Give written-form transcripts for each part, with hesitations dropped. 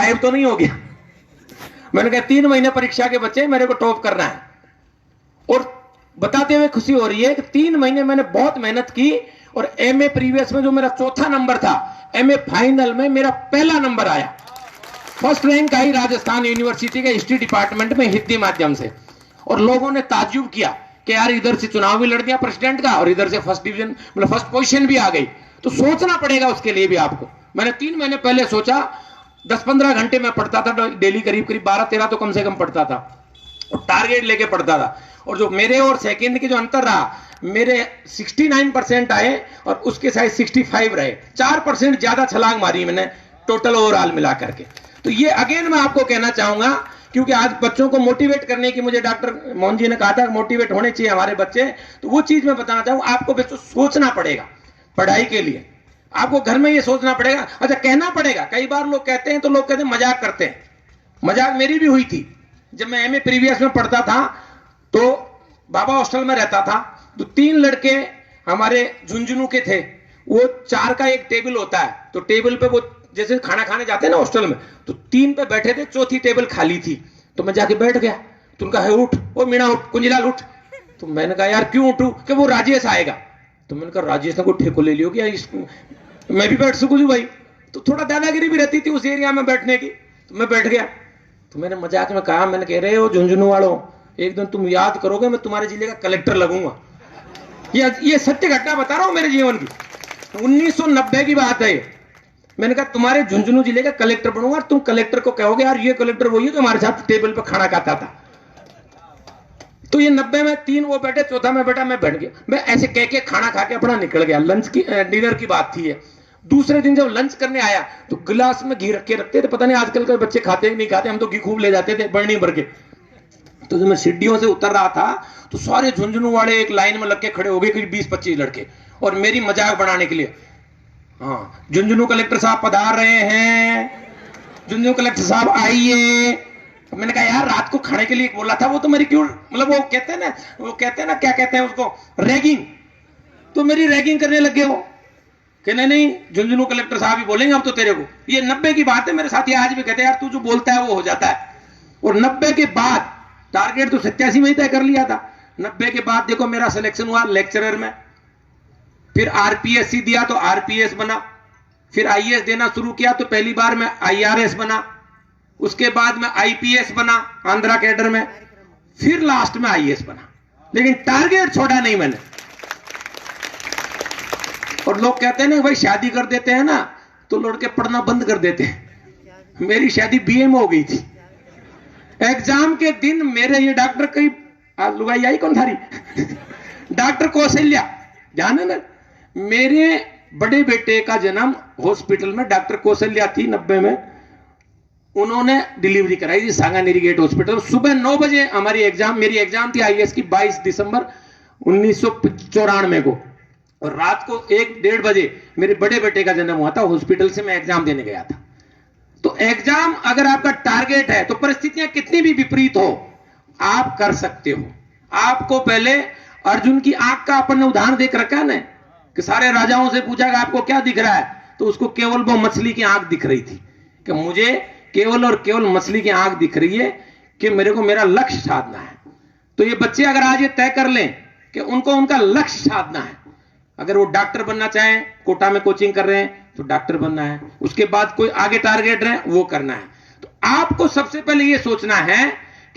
5 तो नहीं हो गया। मैंने कहा 3 महीने परीक्षा के बच्चे, मेरे को टॉप करना है। और बताते हुए खुशी हो रही है कि 3 महीने मैंने बहुत मेहनत की और एमए प्रीवियस में जो मेरा चौथा नंबर था, एमए फाइनल में मेरा पहला नंबर आया। फर्स्ट रैंक आई राजस्थान यूनिवर्सिटी के हिस्ट्री डिपार्टमेंट में हिंदी माध्यम से। और लोगों ने ताज्जुब किया कि यार इधर से चुनाव भी लड़ दिया प्रेसिडेंट का और इधर से फर्स्ट डिवीजन मतलब फर्स्ट पोजीशन भी आ गई। तो सोचना पड़ेगा उसके लिए भी आपको। मैंने 3 महीने पहले सोचा, 10-15 घंटे में पढ़ता था डेली, करीब 12-13 तो कम से कम पढ़ता था और टारगेट लेके पढ़ता था। और जो मेरे और सेकंड के जो अंतर रहा, मेरे 69% आए और उसके शायद 65 रहे। 4% ज्यादा छलांग मारी मैंने टोटल ओवरऑल मिला करके। तो ये अगेन मैं आपको कहना चाहूंगा, क्योंकि आज बच्चों को मोटिवेट करने की, मुझे डॉक्टर मोहन जी ने कहा था मोटिवेट होने चाहिए हमारे बच्चे, तो वो चीज मैं बताना चाहूंगा। आपको बच्चों सोचना पड़ेगा पढ़ाई के लिए, आपको घर में ये सोचना पड़ेगा। अच्छा, कहना पड़ेगा। कई बार लोग कहते हैं तो लोग कहते हैं मजाक करते हैं। मजाक मेरी भी हुई थी। जब मैं एमए प्रीवियस में पढ़ता था तो बाबा हॉस्टल में रहता था, तो 3 लड़के हमारे झुंझुनू के थे। वो 4 का एक टेबल होता है, तो टेबल पे वो जैसे खाना खाने जाते हैं ना हॉस्टल में, तो 3 पे बैठे थे, चौथी टेबल खाली थी। तो मैं जाके बैठ गया। तो उनका है उठ, ओ मीणा उठ, कुंजीलाल उठ। तो मैंने कहा यार क्यों उठूं, कि वो राजेश आएगा। तो मैंने कहा राजेश ने कोई ठेको ले लियो कि मैं भी बैठ सकूं भाई। तो थोड़ा दादागिरी भी रहती थी उस एरिया में बैठने की। तो मैं बैठ गया। तो मैंने मजाक में कहा, मैंने कह रहे हो झुंझुनू वालों, एक दिन तुम याद करोगे मैं तुम्हारे जिले का कलेक्टर लगूंगा। ये सत्य घटना बता रहा हूं मेरे जीवन की। 1990 की बात है। मैंने कहा तुम्हारे झुंझुनू जिले का कलेक्टर बनूंगा। तुम कलेक्टर को कहोगे यार ये कलेक्टर वही है जो हमारे साथ टेबल पर खाना खाता था। तो ये 90 में 3 वो बैठे, चौथा में बैठा, मैं बैठ गया। मैं ऐसे कह के खाना खा के अपना निकल गया। लंच की डिनर की बात थी ये। दूसरे दिन जब लंच करने आया तो गिलास में घी रख के रखते थे। पता नहीं आजकल के बच्चे खाते नहीं खाते, हम तो घी खूब ले जाते थे बर्नी भर के। तो जब मैं सीढ़ियों से उतर रहा था तो सारे झुंझुनू वाले एक लाइन में लग के खड़े हो गए, करीब 20-25 लड़के, और मेरी मजाक बनाने के लिए, हाँ झुंझुनू कलेक्टर साहब पधार रहे हैं, झुंझुनू कलेक्टर साहब आइए। तो मैंने कहा यार रात को खाने के लिए बोला था, वो तो मेरी क्यों, मतलब वो कहते हैं ना क्या कहते हैं उसको, रैगिंग। तो मेरी रैगिंग करने लग गए वो कि नहीं झुंझुनू कलेक्टर साहब ही बोलेंगे अब तो तेरे को। ये 90 की बात है। मेरे साथी आज भी कहते हैं यार तू जो बोलता है वो हो जाता है। और 90 के बाद टारगेट तो 87 में ही तय कर लिया था। 90 के बाद देखो मेरा सिलेक्शन हुआ लेक्चरर में, फिर आरपीएससी दिया तो आरपीएस बना, फिर आईएएस देना शुरू किया तो पहली बार मैं आईआरएस बना, उसके बाद मैं आईपीएस बना आंध्रा कैडर में, फिर लास्ट में आईएएस बना। लेकिन टारगेट छोड़ा नहीं मैंने। और लोग कहते हैं ना भाई शादी कर देते हैं ना तो लड़के पढ़ना बंद कर देते हैं। मेरी शादी बीए में हो गई थी। एग्जाम के दिन मेरे ये डॉक्टर कई लुगाई आई कौन थारी डॉक्टर कौशल्या जाने ना, मेरे बड़े बेटे का जन्म हॉस्पिटल में डॉक्टर कौशल्या थी 90 में, उन्होंने डिलीवरी कराई थी सांगानेरी गेट हॉस्पिटल। सुबह 9 बजे हमारी एग्जाम, मेरी एग्जाम थी आईएएस की 22 दिसंबर 1994 को, और रात को 1-1:30 बजे मेरे बड़े बेटे का जन्म हुआ था। हॉस्पिटल से मैं एग्जाम देने गया था। तो एग्जाम अगर आपका टारगेट है तो परिस्थितियां कितनी भी विपरीत हो आप कर सकते हो। आपको पहले अर्जुन की आंख का अपन ने उदाहरण देख रखा है ना, कि सारे राजाओं से पूछा कि आपको क्या दिख रहा है, तो उसको केवल वो मछली की आंख दिख रही थी कि मुझे केवल और केवल मछली की आंख दिख रही है कि मेरे को मेरा लक्ष्य साधना है। तो ये बच्चे अगर आज ये तय कर लें कि उनको उनका लक्ष्य साधना है, अगर वो डॉक्टर बनना चाहें, कोटा में कोचिंग कर रहे हैं तो डॉक्टर बनना है, उसके बाद कोई आगे टारगेट है वो करना है, तो आपको सबसे पहले ये सोचना है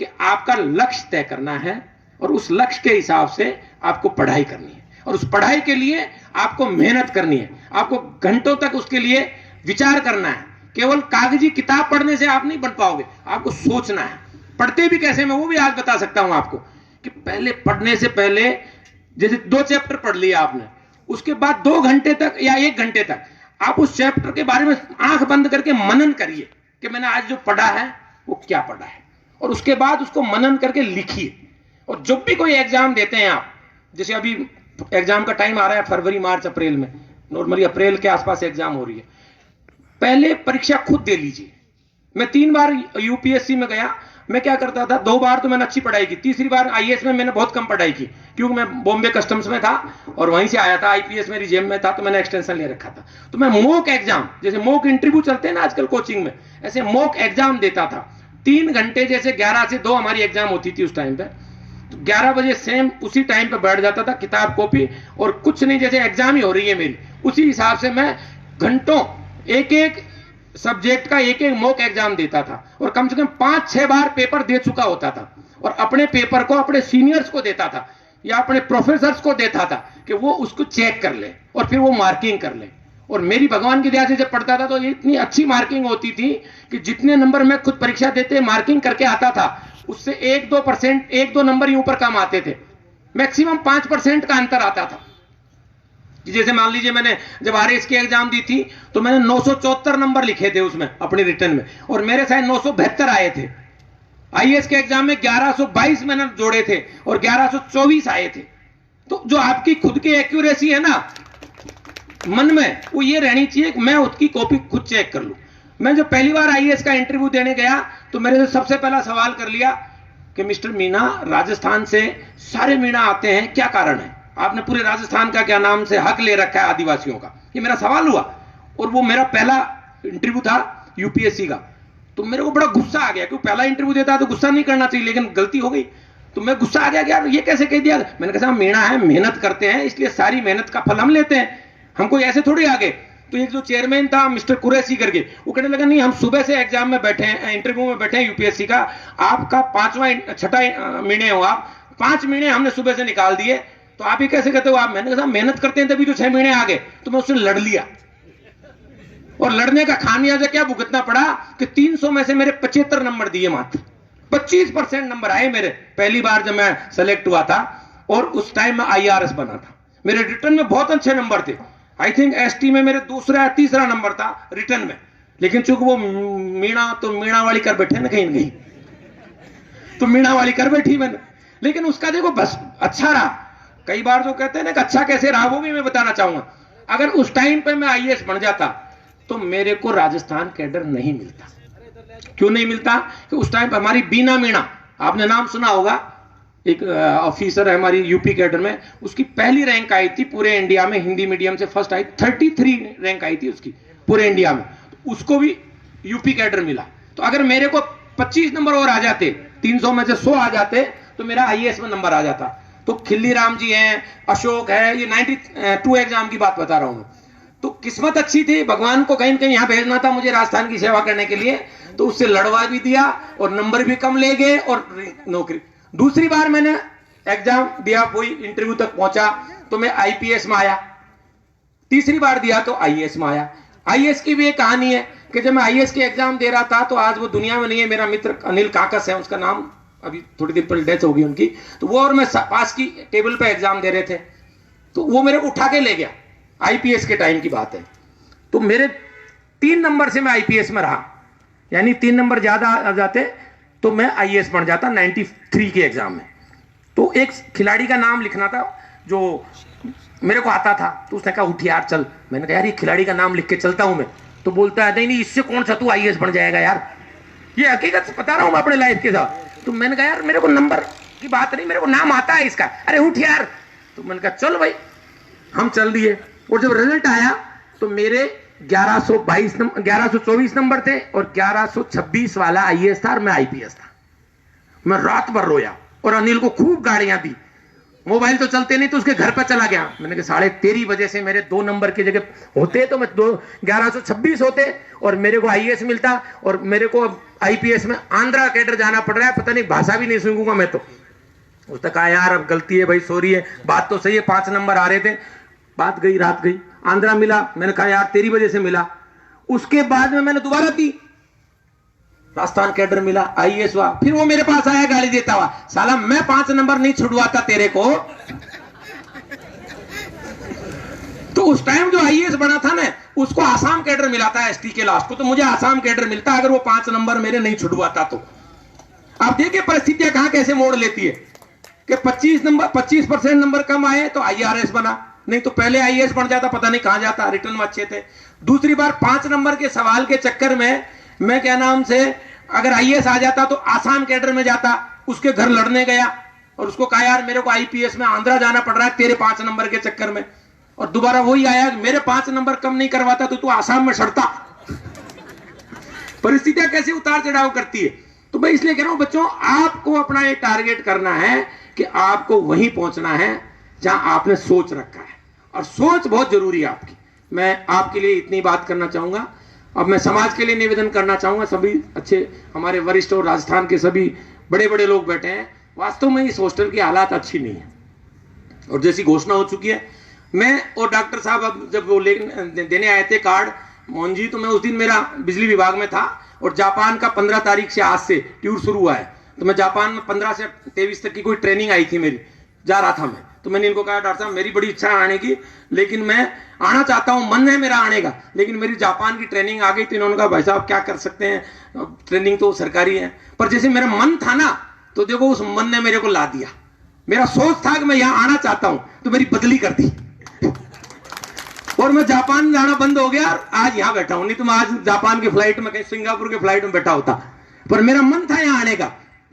कि आपका लक्ष्य तय करना है और उस लक्ष्य के हिसाब से आपको पढ़ाई करनी है। और उस पढ़ाई के लिए आपको मेहनत करनी है, आपको घंटों तक उसके लिए विचार करना है। केवल कागजी किताब पढ़ने से आप नहीं बन पाओगे, आपको सोचना है। पढ़ते भी कैसे, मैं वो भी आज बता सकता हूं आपको कि पहले पढ़ने से पहले जैसे 2 चैप्टर पढ़ लिया आपने, उसके बाद 2 घंटे तक या 1 घंटे तक आप उस चैप्टर के बारे में आंख बंद करके मनन करिए कि मैंने आज जो पढ़ा है वो क्या पढ़ा है, और उसके बाद उसको मनन करके लिखिए। और जब भी कोई एग्जाम देते हैं आप, जैसे अभी एग्जाम का टाइम आ रहा है फरवरी मार्च अप्रैल में, नॉर्मली अप्रैल के आसपास एग्जाम हो रही है, पहले परीक्षा खुद दे लीजिए। मैं 3 बार यूपीएससी में गया, मैं क्या करता था, 2 बार तो मैंने अच्छी पढ़ाई की, तीसरी बार आईएएस में मैंने बहुत कम पढ़ाई की, क्योंकि मैं बॉम्बे कस्टम्स में था और वहीं से आया था, आईपीएस मेरी जेब में था, तो मैंने एक्सटेंशन ले रखा था। तो मैं मॉक एग्जाम, जैसे मॉक इंटरव्यू चलते हैं ना आजकल कोचिंग में, ऐसे मॉक एग्जाम देता था 3 घंटे। जैसे 11 से 2 हमारी एग्जाम होती थी उस टाइम पे, तो 11 बजे सेम उसी टाइम पे बैठ जाता था, किताब कॉपी और कुछ नहीं, जैसे एग्जाम ही हो रही है मेरी, उसी हिसाब से मैं घंटों एक एक सब्जेक्ट का एक एक मॉक एग्जाम देता था और कम से कम 5-6 बार पेपर दे चुका होता था और अपने पेपर को अपने सीनियर्स को देता था या अपने प्रोफेसर्स को देता था कि वो उसको चेक कर ले और फिर वो मार्किंग कर ले। और मेरी भगवान की दया से जब पढ़ता था तो इतनी अच्छी मार्किंग होती थी कि जितने नंबर मैं खुद परीक्षा देते मार्किंग करके आता था उससे 1-2%, 1-2 नंबर ही ऊपर कम आते थे, मैक्सिमम 5% का अंतर आता था। जैसे मान लीजिए मैंने जब आरएस की एग्जाम दी थी तो मैंने 974 नंबर लिखे थे उसमें अपनी रिटर्न में और मेरे शायद 972 आए थे। आईएएस के एग्जाम में 1122 मैंने जोड़े थे और 1124 आए थे। तो जो आपकी खुद की एक्यूरेसी है ना मन में, वो ये रहनी चाहिए कि मैं उसकी कॉपी खुद चेक कर लूं। मैं जब पहली बार आईएएस का इंटरव्यू देने गया तो मेरे से सबसे पहला सवाल कर लिया कि मिस्टर मीणा, राजस्थान से सारे मीणा आते हैं, क्या कारण है? आपने पूरे राजस्थान का क्या नाम से हक ले रखा है आदिवासियों का? ये मेरा सवाल हुआ और वो मेरा पहला इंटरव्यू था यूपीएससी का। तो मेरे को बड़ा गुस्सा आ गया, क्योंकि पहला इंटरव्यू देता तो गुस्सा नहीं करना चाहिए, लेकिन गलती हो गई तो मैं गुस्सा आ गया कि यार ये कैसे कह दिया। मैंने कहा मीणा है, मेहनत करते हैं इसलिए सारी मेहनत का फल हम लेते हैं, हम कोई ऐसे थोड़ी आगे। तो एक जो चेयरमैन था मिस्टर कुरैशी करके, वो कहने लगा नहीं हम सुबह से एग्जाम में बैठे हैं, इंटरव्यू में बैठे हैं यूपीएससी का, आपका 5वां-6ठा महीने हो आप, 5 महीने हमने सुबह से निकाल दिए, तो आप ही कैसे कहते हो आप? मैंने कहा मेहनत करते हैं तभी तो 6 महीने आ गए। तो मैं उससे लड़ लिया और लड़ने का खामियाजा क्या भुगतना पड़ा कि 300 में से मेरे 75 नंबर दिए, मात्र 25% नंबर आए मेरे पहली बार जब मैं सेलेक्ट हुआ था। और उस टाइम में आईआरएस बना था, मेरे रिटर्न में बहुत अच्छे नंबर थे। आई थिंक एसटी में मेरे 2रा या 3रा नंबर था रिटर्न में, लेकिन चूंकि वो मीणा तो मीणा वाली कर बैठे ना कहीं न कहीं, तो मीणा वाली कर बैठी मैंने। लेकिन उसका देखो बस अच्छा रहा। कई बार जो कहते हैं ना कि अच्छा कैसे रहा, वो भी मैं बताना चाहूंगा। अगर उस टाइम पे मैं आईएएस बन जाता तो मेरे को राजस्थान कैडर नहीं मिलता। क्यों नहीं मिलता? कि उस टाइम पे हमारी बीना मीणा, आपने नाम सुना होगा, एक ऑफिसर है हमारी यूपी कैडर में, उसकी पहली रैंक आई थी पूरे इंडिया में, हिंदी मीडियम से फर्स्ट आई, 33 रैंक आई थी उसकी पूरे इंडिया में, उसको भी यूपी कैडर मिला। तो अगर मेरे को 25 नंबर और आ जाते, 300 में से 100 आ जाते, तो मेरा आईएएस में नंबर आ जाता। तो खिल्ली राम जी हैं, अशोक है, ये 92 एग्जाम की बात बता रहा हूं। तो किस्मत अच्छी थी, भगवान को कहीं न कहीं यहां भेजना था मुझे राजस्थान की सेवा करने के लिए, तो उससे लड़वा भी दिया और नंबर भी कम ले गए और नौकरी। दूसरी बार मैंने एग्जाम दिया, कोई इंटरव्यू तक पहुंचा तो मैं आईपीएस में आया। तीसरी बार दिया तो आईएएस में आया। आईएएस की भी एक कहानी है कि जब मैं आईएएस की एग्जाम दे रहा था तो आज वो दुनिया में नहीं है, मेरा मित्र अनिल काकस है उसका नाम, अभी थोड़ी देर पहले डेथ होगी उनकी। तो वो और मैं पास की टेबल पे एग्जाम दे रहे थे, तो वो मेरे को उठा के ले गया। आईपीएस के टाइम की बात है। तो मेरे 3 नंबर से मैं आईपीएस में रहा, यानी 3 नंबर ज्यादा आ जाते तो मैं आईएएस बन जाता 93 के एग्जाम में। तो एक खिलाड़ी का नाम लिखना था जो मेरे को आता था, तो उसने कहा उठ यार चल। मैंने कहा यार ये खिलाड़ी का नाम लिख के चलता हूं मैं। तो बोलता है नहीं इससे कौन सा तू आईएएस बन जाएगा यार, ये हकीकत बता रहा हूं मैं अपने लाइफ के साथ। तो मैंने कहा यार मेरे को नंबर की बात नहीं, मेरे को नाम आता है इसका, अरे उठ यार। तो मैंने कहा चल भाई, हम चल दिए। और जब रिजल्ट आया तो मेरे 1124 नंबर थे और 1126 वाला आईएएस था और मैं आईपीएस था। मैं रात भर रोया और अनिल को खूब गाड़ियां दी। मोबाइल तो चलते नहीं तो उसके घर पर चला गया। मैंने कहा साढ़े तेरी वजह से मेरे 2 नंबर की जगह होते तो मैं 1126 होते और मेरे को आईएएस मिलता, और मेरे को आईपीएस में आंध्रा कैडर जाना पड़ रहा है, पता नहीं भाषा भी नहीं सूंघूंगा मैं। तो उसने कहा यार अब गलती है भाई, सॉरी है, बात तो सही है, 5 नंबर आ रहे थे। बात गई, रात गई, आंध्रा मिला। मैंने कहा यार तेरी वजह से मिला। उसके बाद में मैंने दोबारा दी, राजस्थान कैडर मिला, आईएएस हुआ। फिर वो मेरे पास आया गाली देता हुआ, साला मैं 5 नंबर नहीं छुड़वाता तेरे को। तो उस टाइम जो आईएएस बना था ना, उसको आसाम कैडर मिला था एसटी के लास्ट को, तो मुझे आसाम कैडर मिलता अगर वो 5 नंबर मेरे नहीं छुड़वाता। तो आप देखिए परिस्थितियां कहां कैसे मोड़ लेती है कि 25% नंबर कम आए तो आईआरएस बना, नहीं तो पहले आईएएस बन जाता, पता नहीं कहां जाता, रिटर्न में अच्छे थे। दूसरी बार 5 नंबर के सवाल के चक्कर में मैं क्या नाम से अगर आईएएस आ जाता तो आसाम कैडर में जाता, उसके घर लड़ने गया, और उसको कहा यार मेरे को आईपीएस में आंध्रा जाना पड़ रहा है तेरे 5 नंबर के चक्कर में, और दोबारा वही आया मेरे 5 नंबर कम नहीं करवाता तो तू आसाम में सड़ता। परिस्थितियां कैसे उतार चढ़ाव करती है। तो मैं इसलिए कह रहा हूं बच्चों, आपको अपना ये टारगेट करना है कि आपको वहीं पहुंचना है जहां आपने सोच रखा है, और सोच बहुत जरूरी है आपकी। मैं आपके लिए इतनी बात करना चाहूंगा। अब मैं समाज के लिए निवेदन करना चाहूंगा, सभी अच्छे हमारे वरिष्ठ और राजस्थान के सभी बड़े बड़े लोग बैठे हैं, वास्तव में इस हॉस्टल की हालात अच्छी नहीं है, और जैसी घोषणा हो चुकी है, मैं और डॉक्टर साहब अब जब वो देने आए थे कार्ड मोहन जी, तो मैं उस दिन मेरा बिजली विभाग में था, और जापान का 15 तारीख से आज से टूर शुरू हुआ है, तो मैं जापान में 15 से 23 तक की कोई ट्रेनिंग आई थी मेरी, जा रहा था मैं। तो मैंने इनको कहा डॉक्टर साहब मेरी बड़ी इच्छा है आने की, लेकिन मैं आना चाहता हूं, मन है मेरा आने का, लेकिन मेरी जापान की ट्रेनिंग आ गई। तो इन्होंने कहा भाई साहब क्या कर सकते हैं, ट्रेनिंग तो सरकारी है, पर जैसे मेरा मन था ना, तो देखो उस मन ने मेरे को ला दिया। मेरा सोच था कि मैं यहां आना चाहता हूं, तो मेरी बदली कर दी और मैं जापान जाना बंद हो गया, आज यहां बैठा हूं। नहीं तो मैं आज जापान की फ्लाइट में, कहीं सिंगापुर की फ्लाइट में बैठा होता, पर मेरा मन था यहां आने का,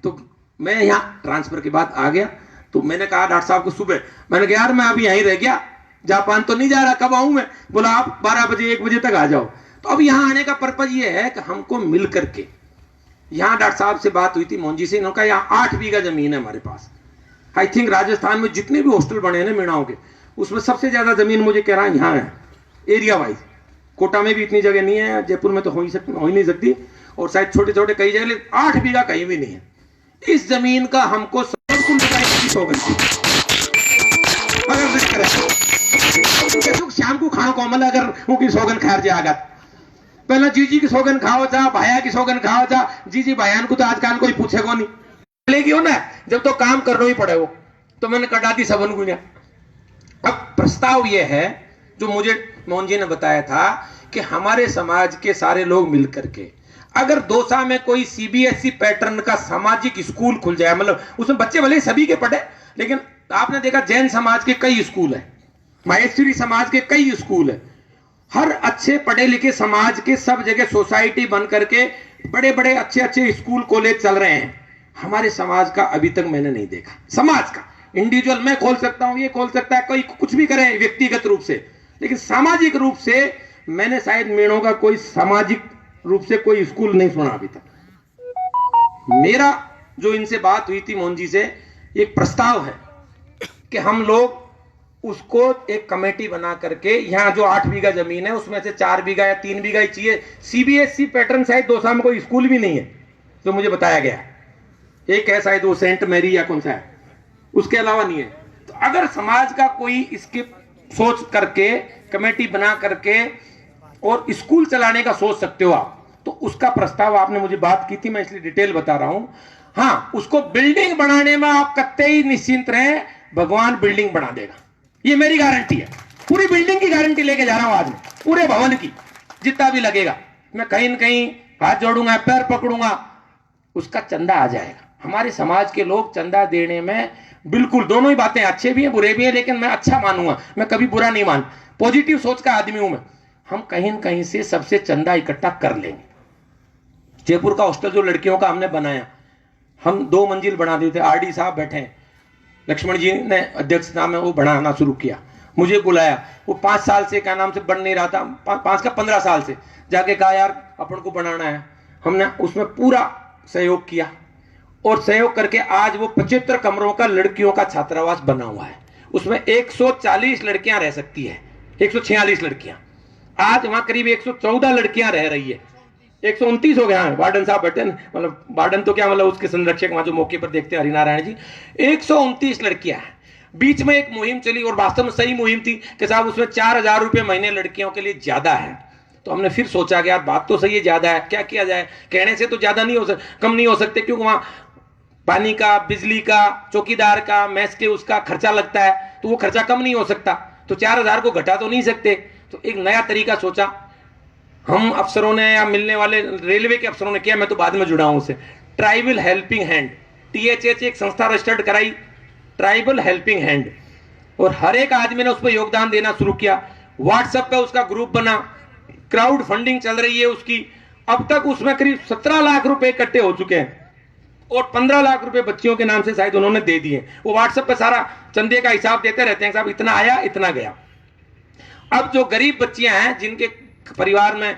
तो मैं यहां ट्रांसफर के बाद आ गया। तो मैंने कहा डॉक्टर साहब को सुबह, मैंने कहा यार मैं अभी यहीं रह गया, जापान तो नहीं जा रहा, कब आऊं मैं? बोला आप 12 बजे 1 बजे तक आ जाओ। तो अब यहां आने का पर्पज ये है कि हमको मिल करके, यहां डॉक्टर साहब से बात हुई थी मोहन जी से, इन्होंने कहा यहाँ 8 बीघा जमीन है हमारे पास। आई थिंक राजस्थान में जितने भी हॉस्टल बने हैं ना मीणाओं के, उसमें सबसे ज्यादा जमीन मुझे कह रहा है यहाँ है, एरिया वाइज। कोटा में भी इतनी जगह नहीं है, जयपुर में तो हो ही नहीं सकती, और शायद छोटे छोटे कई जगह, 8 बीघा कहीं भी नहीं है। इस जमीन का हमको शाम को खाना कोमल अगर उनकी सौगन खैर जाएगा, पहले जीजी की सौगन खाओ जा, भाया की सौगन खाओ जा। जीजी भायान को तो आजकल कोई पूछेगा नहीं, लेगी हो ना, जब तो काम करना ही पड़े वो। तो मैंने कटा दी सबन को। अब प्रस्ताव यह है जो मुझे मोहन जी ने बताया था कि हमारे समाज के सारे लोग मिलकर के अगर दौसा में कोई सीबीएसई पैटर्न का सामाजिक स्कूल खुल जाए, मतलब उसमें बच्चे भले सभी के पढ़े, लेकिन आपने देखा जैन समाज के कई स्कूल है, माहेश्वरी समाज के कई स्कूल है, हर अच्छे पढ़े लिखे समाज के सब जगह सोसाइटी बन करके बड़े बड़े अच्छे अच्छे स्कूल कॉलेज चल रहे हैं। हमारे समाज का अभी तक मैंने नहीं देखा। समाज का इंडिविजुअल मैं खोल सकता हूं, ये खोल सकता है, कोई कुछ भी करे व्यक्तिगत रूप से, लेकिन सामाजिक रूप से मैंने शायद मीणों का कोई सामाजिक रूप से कोई स्कूल नहीं सुना अभी तक। मेरा जो इनसे बात हुई थी मोहन जी से, एक प्रस्ताव है कि हम लोग उसको एक कमेटी बना करके, यहां जो 8 बीघा जमीन है उसमें से 4 बीघा या 3 बीघा ही चाहिए। सीबीएसई पैटर्न शायद दौसा में कोई स्कूल भी नहीं है जो मुझे बताया गया, एक है शायद वो सेंट मैरी या कौन सा है, उसके अलावा नहीं है। तो अगर समाज का कोई इसके सोच करके कमेटी बना करके और स्कूल चलाने का सोच सकते हो आप, तो उसका प्रस्ताव आपने मुझे बात की थी, मैं इसलिए डिटेल बता रहा हूं। हाँ, उसको बिल्डिंग बनाने में आप कतई निश्चिंत रहें, भगवान बिल्डिंग बना देगा, ये मेरी गारंटी है। पूरी बिल्डिंग की गारंटी लेके जा रहा हूं आज मैं, पूरे भवन की, जितना भी लगेगा मैं कहीं न कहीं हाथ जोड़ूंगा, पैर पकड़ूंगा, उसका चंदा आ जाएगा। हमारे समाज के लोग चंदा देने में बिल्कुल, दोनों ही बातें अच्छे भी हैं बुरे भी हैं, लेकिन मैं अच्छा मानूंगा, मैं कभी बुरा नहीं मान, पॉजिटिव सोच का आदमी हूं मैं। हम कहीं न कहीं से सबसे चंदा इकट्ठा कर लेंगे। जयपुर का हॉस्टल जो लड़कियों का हमने बनाया, हम 2 मंजिल बना दिए थे, आरडी साहब बैठे हैं, लक्ष्मण जी ने अध्यक्षता में वो बनाना शुरू किया, मुझे बुलाया, वो 5 साल से क्या नाम से बन नहीं रहा था, 5 का 15 साल से जाके कहा यार अपन को बनाना है। हमने उसमें पूरा सहयोग किया, और सहयोग करके आज वो 75 कमरों का लड़कियों का छात्रावास बना हुआ है। उसमें 140 लड़कियां रह सकती है, 146 लड़कियां, आज वहां करीब 114 लड़कियां रह रही है, 129 हो गया। वार्डन साहब बैठे, मतलब वार्डन तो क्या, मतलब उसके संरक्षक वहां जो मौके पर देखते हैं हरिनारायण जी। 129 लड़कियां हैं। बीच में एक मुहिम चली, और वास्तव में सही मुहिम थी कि साहब उसमें 4000 रुपए महीने लड़कियों के लिए ज्यादा है। तो हमने फिर सोचा कि यार बात तो सही है, ज्यादा है, क्या किया जाए, कहने से तो ज्यादा नहीं हो कम नहीं हो सकते, क्योंकि वहां पानी का, बिजली का, चौकीदार का, मैस के उसका खर्चा लगता है, तो वो खर्चा कम नहीं हो सकता, तो 4000 को घटा तो नहीं सकते। तो एक नया तरीका सोचा हम अफसरों ने, या मिलने वाले रेलवे के अफसरों ने किया, मैं तो बाद में जुड़ा हूं उससे, ट्राइबल हेल्पिंग हैंड, THH एक संस्था रजिस्टर्ड कराई, ट्राइबल हेल्पिंग हैंड, और हर एक आदमी ने उस पर योगदान देना शुरू किया। व्हाट्सएप पे उसका ग्रुप बना, क्राउड फंडिंग चल रही है उसकी, अब तक उसमें करीब 17 लाख रुपए इकट्ठे हो चुके हैं। और 15 लाख रुपए बच्चियों के नाम से शायद उन्होंने दे दिए। वो व्हाट्सएप पे सारा चंदे का हिसाब देते रहते हैं, साहब इतना आया इतना गया। अब जो गरीब बच्चियां हैं जिनके परिवार में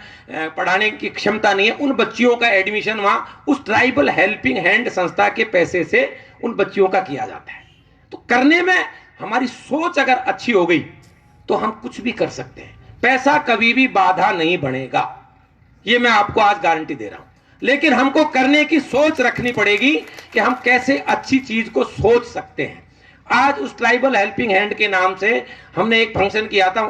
पढ़ाने की क्षमता नहीं है, उन बच्चियों का एडमिशन वहां उस ट्राइबल हेल्पिंग हैंड संस्था के पैसे से उन बच्चियों का किया जाता है। तो करने में हमारी सोच अगर अच्छी हो गई तो हम कुछ भी कर सकते हैं। पैसा कभी भी बाधा नहीं बनेगा, ये मैं आपको आज गारंटी दे रहा हूं। लेकिन हमको करने की सोच रखनी पड़ेगी कि हम कैसे अच्छी चीज को सोच सकते हैं। आज उस ट्राइबल हेल्पिंग हैंड के नाम से हमने एक फंक्शन किया था,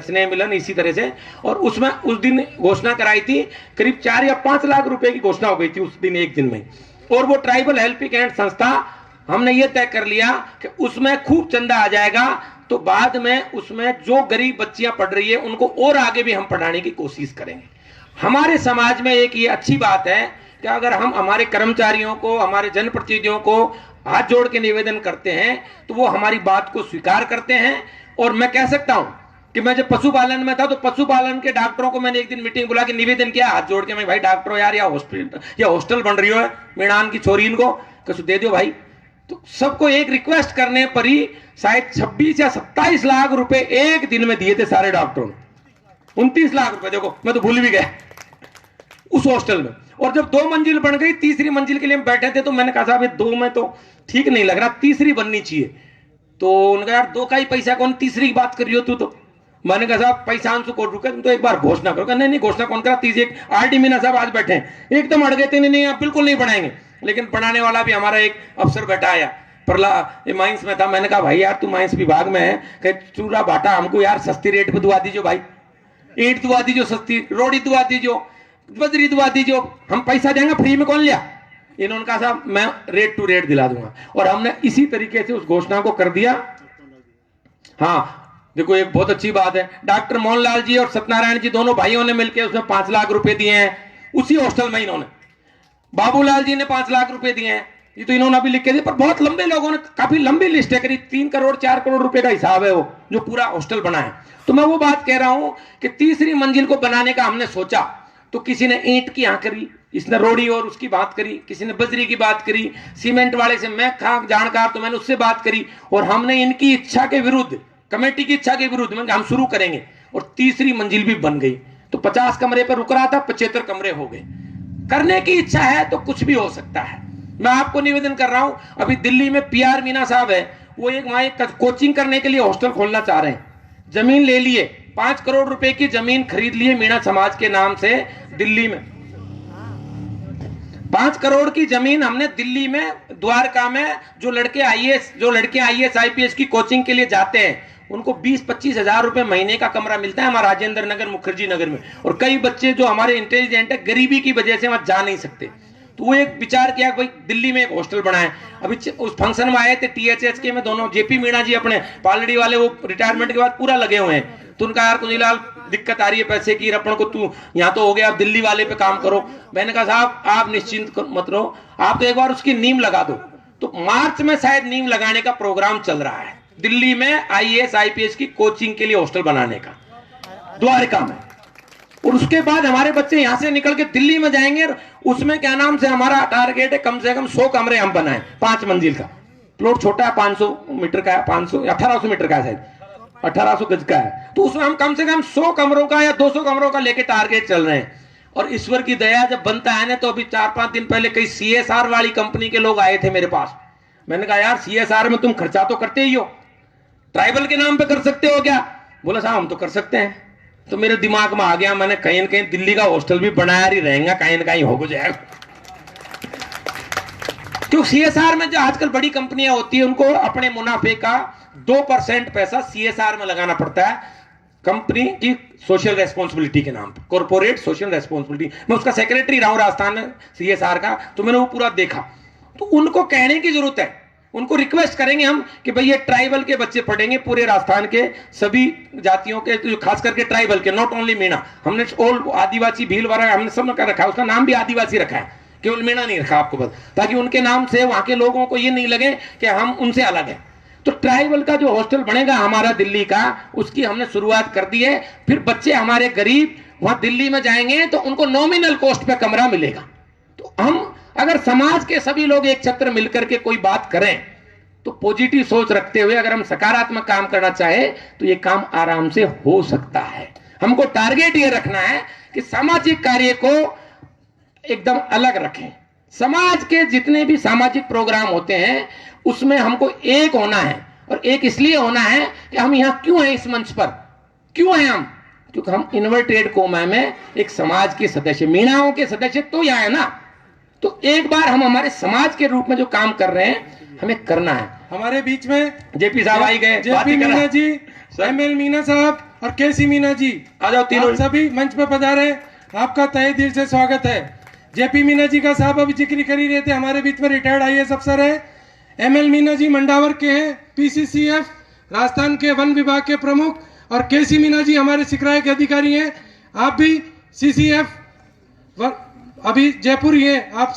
स्नेह मिलन इसी तरह से, और उसमें उस दिन घोषणा कराई थी, करीब 4 या 5 लाख रुपए की घोषणा हो गई थी उस दिन, एक दिन में। और वो ट्राइबल हेल्पिंग हैंड संस्था हमने ये तय कर लिया कि उसमें खूब चंदा आ जाएगा, तो बाद में उसमें जो गरीब बच्चियां पढ़ रही है उनको और आगे भी हम पढ़ाने की कोशिश करेंगे। हमारे समाज में एक ये अच्छी बात है कि अगर हम हमारे कर्मचारियों को, हमारे जनप्रतिनिधियों को हाथ जोड़ के निवेदन करते हैं तो वो हमारी बात को स्वीकार करते हैं। और मैं कह सकता हूं कि मैं जब पशुपालन में था तो पशुपालन के डॉक्टरों को मैंने एक दिन मीटिंग बुला के निवेदन किया हाथ जोड़ के, मैं भाई डॉक्टरों यार या हॉस्टल बन रही हो मीणान की छोरी, इनको कुछ दे दो भाई। तो सबको एक रिक्वेस्ट करने पर ही शायद 26 या 27 लाख रुपए एक दिन में दिए थे सारे डॉक्टरों ने। 29 लाख रुपए, देखो मैं तो भूल भी गया उस हॉस्टल में। और जब 2 मंजिल बन गई, तीसरी मंजिल के लिए हम बैठे थे तो मैंने कहा साहब 2 में तो ठीक नहीं लग रहा, तीसरी बननी चाहिए। तो उन्होंने कहा यार 2 का ही पैसा, कौन तीसरी की बात कर रही हो तू? तो मैंने कहा साहब पैसा हमसे कोर्ट रुके, तुम तो एक बार घोषणा करो। नहीं घोषणा कौन करा, तीसरी आरडी मीना साहब आज बैठे हैं, एकदम अड़ गए थे, नहीं आप बिल्कुल नहीं बनाएंगे। लेकिन बनाने वाला भी हमारा एक अफसर बैठा आया, माइंस में था। मैंने कहा भाई यार तू माइंस विभाग में है, कहे चूरा बाटा हमको यार सस्ती रेट पे दुआ दीजिए भाई, ईंट दुआ दीजिए सस्ती, रोड़ी दुआ दीजिए, बजरी दुआ दीजिए, हम पैसा देंगे फ्री में कौन लिया। इन्होंने कहा साहब मैं रेट टू रेट दिला दूंगा, और हमने इसी तरीके से उस घोषणा को कर दिया। हाँ देखो एक बहुत अच्छी बात है, डॉक्टर मोहनलाल जी और सत्यनारायण जी दोनों भाइयों ने मिलकर उसमें 5 लाख रुपए दिए हैं उसी हॉस्टल में। इन्होंने बाबूलाल जी ने 5 लाख रुपए दिए हैं, ये तो इन्होंने अभी लिख के दिए, पर बहुत लंबे लोगों ने, काफी लंबी लिस्ट है, करीब 3 करोड़ 4 करोड़ रुपए का हिसाब है वो जो पूरा हॉस्टल बना है। तो मैं वो बात कह रहा हूं कि तीसरी मंजिल को बनाने का हमने सोचा तो किसी ने ईंट की यहां करी, इसने रोड़ी और उसकी बात करी, किसी ने बजरी की बात करी, सीमेंट वाले से मैं खाक जानकार तो मैंने उससे बात करी, और हमने इनकी इच्छा के विरुद्ध, कमेटी की इच्छा के विरुद्ध में हम शुरू करेंगे, और तीसरी मंजिल भी बन गई। तो 50 कमरे पर रुक रहा था, 75 कमरे हो गए। करने की इच्छा है तो कुछ भी हो सकता है। मैं आपको निवेदन कर रहा हूं, अभी दिल्ली में पीआर मीना साहब है, वो एक वहां एक कोचिंग करने के लिए हॉस्टल खोलना चाह रहे हैं, जमीन ले लिए, 5 करोड़ रुपए की जमीन खरीद लिए मीणा समाज के नाम से दिल्ली में। 5 करोड़ की जमीन हमने दिल्ली में, द्वारका में, जो लड़के आईएएस आईपीएस की कोचिंग के लिए जाते हैं उनको 20-25 हजार रुपए महीने का कमरा मिलता है हमारा राजेंद्र नगर, मुखर्जी नगर में। और कई बच्चे जो हमारे इंटेलिजेंट है, गरीबी की वजह से वहां जा नहीं सकते, तो वो एक विचार किया भाई दिल्ली में एक हॉस्टल बनाए। अभी उस फंक्शन में आए थे टीएचएचके में दोनों, जेपी मीणा जी अपने पालड़ी वाले, वो रिटायरमेंट के बाद पूरा लगे हुए हैं। तो उनका यार कुंजीलाल दिक्कत आ रही है पैसे की, रपण को तू यहाँ तो हो गया, आप दिल्ली वाले पे काम करो। मैंने कहा साहब आप निश्चिंत मत रहो, आप तो एक बार उसकी नींव लगा दो। तो मार्च में शायद नींव लगाने का प्रोग्राम चल रहा है दिल्ली में, आईएएस आईपीएस की कोचिंग के लिए हॉस्टल बनाने का द्वारका में। और उसके बाद हमारे बच्चे यहां से निकल के दिल्ली में जाएंगे, उसमें क्या नाम से हमारा टारगेट है कम से कम 100 कमरे हम बनाए, 5 मंजिल का प्लॉट, छोटा है 500 मीटर का है, 1800 मीटर का है शायद, 1800 गज का है। तो उसमें हम कम से कम 100 कमरों का या 200 कमरों का लेके टारगेट चल रहे हैं। और ईश्वर की दया जब बनता है ना, तो अभी 4-5 दिन पहले कई सीएसआर वाली कंपनी के लोग आए थे मेरे पास। मैंने कहा यार सीएसआर में तुम खर्चा तो करते ही हो, ट्राइबल के नाम पे कर सकते हो क्या? बोला साहब हम तो कर सकते हैं। तो मेरे दिमाग में आ गया, मैंने कहीं न कहीं दिल्ली का हॉस्टल भी बनाया ही रहेगा, कहीं ना कहीं हो जाएगा। क्योंकि सीएसआर में जो आजकल बड़ी कंपनियां होती है उनको अपने मुनाफे का 2% पैसा सीएसआर में लगाना पड़ता है, कंपनी की सोशल रेस्पॉन्सिबिलिटी के नाम पे, कॉर्पोरेट सोशल रेस्पॉन्सिबिलिटी। मैं उसका सेक्रेटरी रहा हूं राजस्थान में सीएसआर का, तो मैंने वो पूरा देखा। तो उनको कहने की जरूरत है, उनको रिक्वेस्ट करेंगे हम कि भाई ये ट्राइबल के बच्चे पढ़ेंगे, पूरे राजस्थान के सभी जातियों के, तो खास करके ट्राइबल के, नॉट ओनली मीणा। हमने ओल्ड आदिवासी भीलवाड़ा हमने सब कर रखा है, उसका नाम भी आदिवासी रखा है, केवल मीणा नहीं रखा आपको बस, ताकि उनके नाम से वहां के लोगों को ये नहीं लगे कि हम उनसे अलग है। तो ट्राइबल का जो हॉस्टल बनेगा हमारा दिल्ली का, उसकी हमने शुरुआत कर दी है। फिर बच्चे हमारे गरीब वहां दिल्ली में जाएंगे तो उनको नॉमिनल कॉस्ट पे कमरा मिलेगा। तो हम अगर समाज के सभी लोग एक छत्र मिलकर के कोई बात करें तो पॉजिटिव सोच रखते हुए अगर हम सकारात्मक काम करना चाहें तो ये काम आराम से हो सकता है। हमको टारगेट ये रखना है कि सामाजिक कार्य को एकदम अलग रखें। समाज के जितने भी सामाजिक प्रोग्राम होते हैं उसमें हमको एक होना है, और एक इसलिए होना है कि हम यहां क्यों हैं, इस मंच पर क्यों हैं हम, क्योंकि हम इन्वर्टेड कोमा में एक समाज के सदस्य, मीणाओं के सदस्य तो यहाँ है ना। तो एक बार हम हमारे समाज के रूप में जो काम कर रहे हैं हमें करना है। हमारे बीच में जेपी साहब आई गए, जेपी मीना जी, एमएल मीना साहब और केसी मीना जी, आ जाओ तीनों सभी मंच पे पधारे, आपका तहे दिल से स्वागत है। जेपी मीना जी का साहब अभी जिक्र कर ही रहे थे, हमारे बीच में रिटायर्ड आईएएस अफसर है। एमएल मीना जी मंडावर के हैं, पीसीसीएफ राजस्थान के वन विभाग के प्रमुख, और केसी मीना जी हमारे सिकराय के अधिकारी हैं। आप भी सीसीएफ अभी जयपुर ही हैं, आप